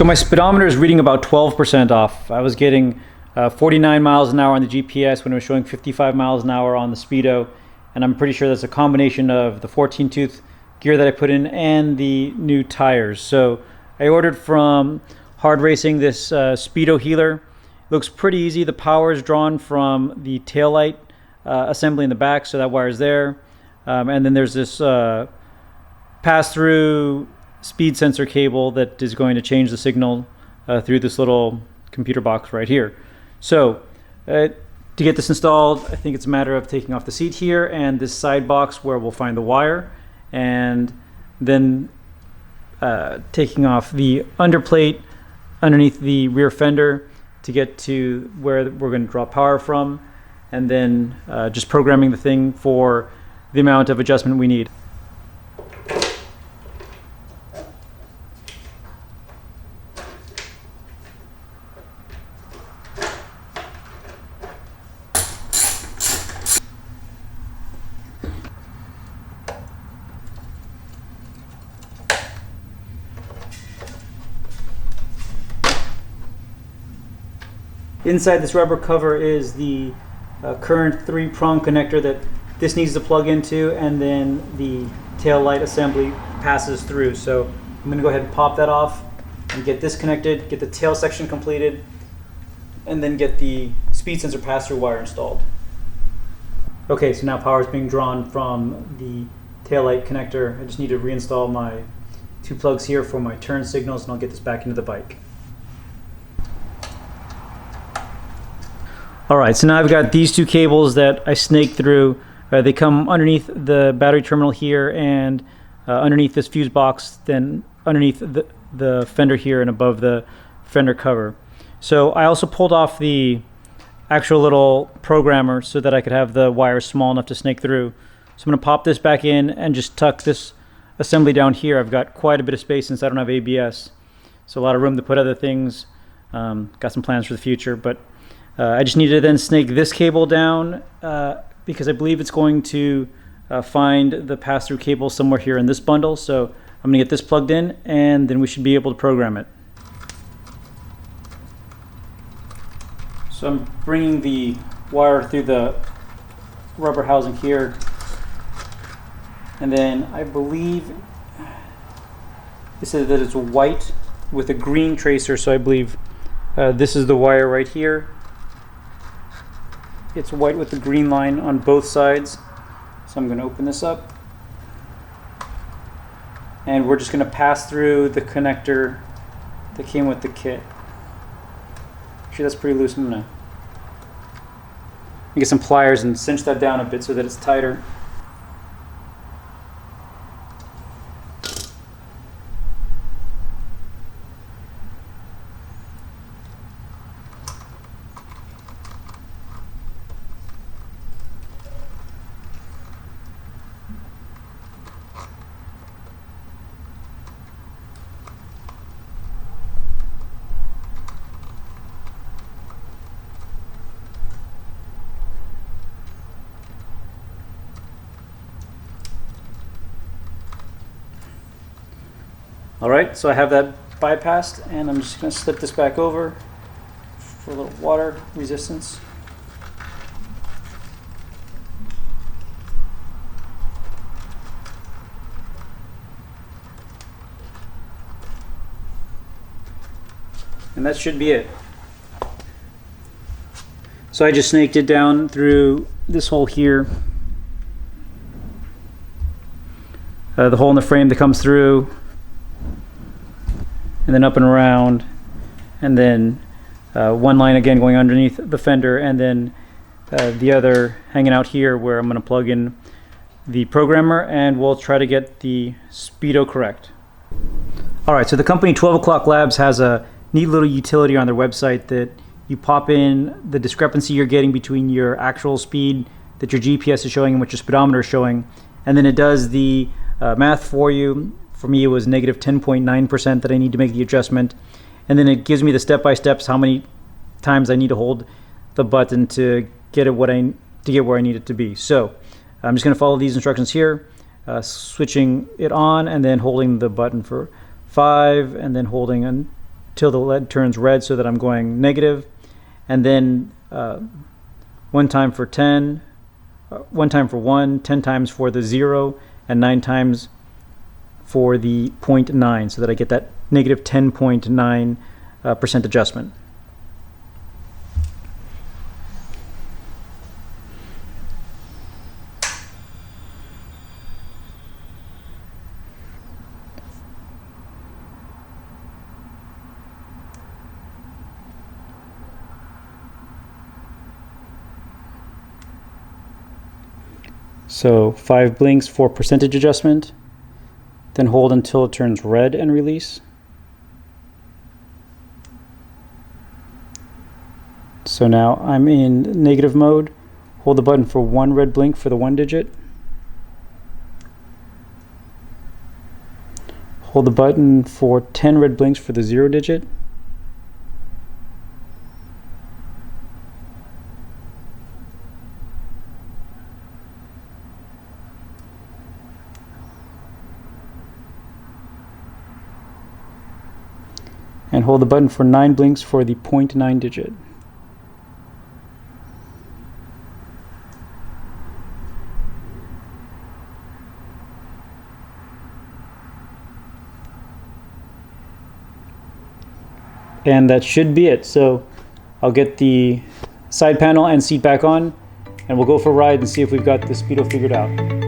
So my speedometer is reading about 12% off. I was getting 49 miles an hour on the GPS when it was showing 55 miles an hour on the Speedo, and I'm pretty sure that's a combination of the 14-tooth gear that I put in and the new tires. So I ordered from Hard Racing this Speedo healer. It looks pretty easy. The power is drawn from the taillight assembly in the back, so that wire's there. And then there's this pass-through speed sensor cable that is going to change the signal through this little computer box right here. So to get this installed, I think it's a matter of taking off the seat here and this side box where we'll find the wire, and then taking off the underplate underneath the rear fender to get to where we're going to draw power from, and then just programming the thing for the amount of adjustment we need. Inside this rubber cover is the current 3-prong connector that this needs to plug into, and then the tail light assembly passes through. So I'm going to go ahead and pop that off and get this connected, get the tail section completed, and then get the speed sensor pass-through wire installed. Okay, so now power is being drawn from the tail light connector. I just need to reinstall my 2 plugs here for my turn signals, and I'll get this back into the bike. Alright, so now I've got these 2 cables that I snaked through. They come underneath the battery terminal here and underneath this fuse box, then underneath the fender here and above the fender cover. So I also pulled off the actual little programmer so that I could have the wires small enough to snake through. So I'm going to pop this back in and just tuck this assembly down here. I've got quite a bit of space since I don't have ABS, so a lot of room to put other things. Got some plans for the future, but I just need to then snake this cable down because I believe it's going to find the pass-through cable somewhere here in this bundle. So I'm going to get this plugged in, and then we should be able to program it. So I'm bringing the wire through the rubber housing here, and then I believe it says that it's white with a green tracer, so I believe this is the wire right here. It's white with the green line on both sides. So I'm going to open this up, and we're just going to pass through the connector that came with the kit. Actually, that's pretty loose. I'm going to get some pliers and cinch that down a bit so that it's tighter. Alright, so I have that bypassed, and I'm just going to slip this back over for a little water resistance. And that should be it. So I just snaked it down through this hole here. The hole in the frame that comes through, and then up and around, and then one line again going underneath the fender, and then the other hanging out here where I'm going to plug in the programmer, and we'll try to get the Speedo correct. Alright, so the company 12 O'Clock Labs has a neat little utility on their website that you pop in the discrepancy you're getting between your actual speed that your GPS is showing and what your speedometer is showing, and then it does the math for you. For me, it was negative 10.9% that I need to make the adjustment, and then it gives me the step-by-steps how many times I need to hold the button to get it where I need it to be. So I'm just going to follow these instructions here, switching it on and then holding the button for 5, and then holding till the LED turns red so that I'm going negative, and then 1 time for 10, 1 time for 1, 10 times for the 0, and 9 times for the 0.9, so that I get that negative 10.9% adjustment. So 5 blinks for percentage adjustment, then hold until it turns red and release. So now I'm in negative mode. Hold the button for 1 red blink for the 1 digit. Hold the button for 10 red blinks for the 0 digit. And hold the button for 9 blinks for the 0.9 digit. And that should be it. So I'll get the side panel and seat back on, and we'll go for a ride and see if we've got the speedo figured out.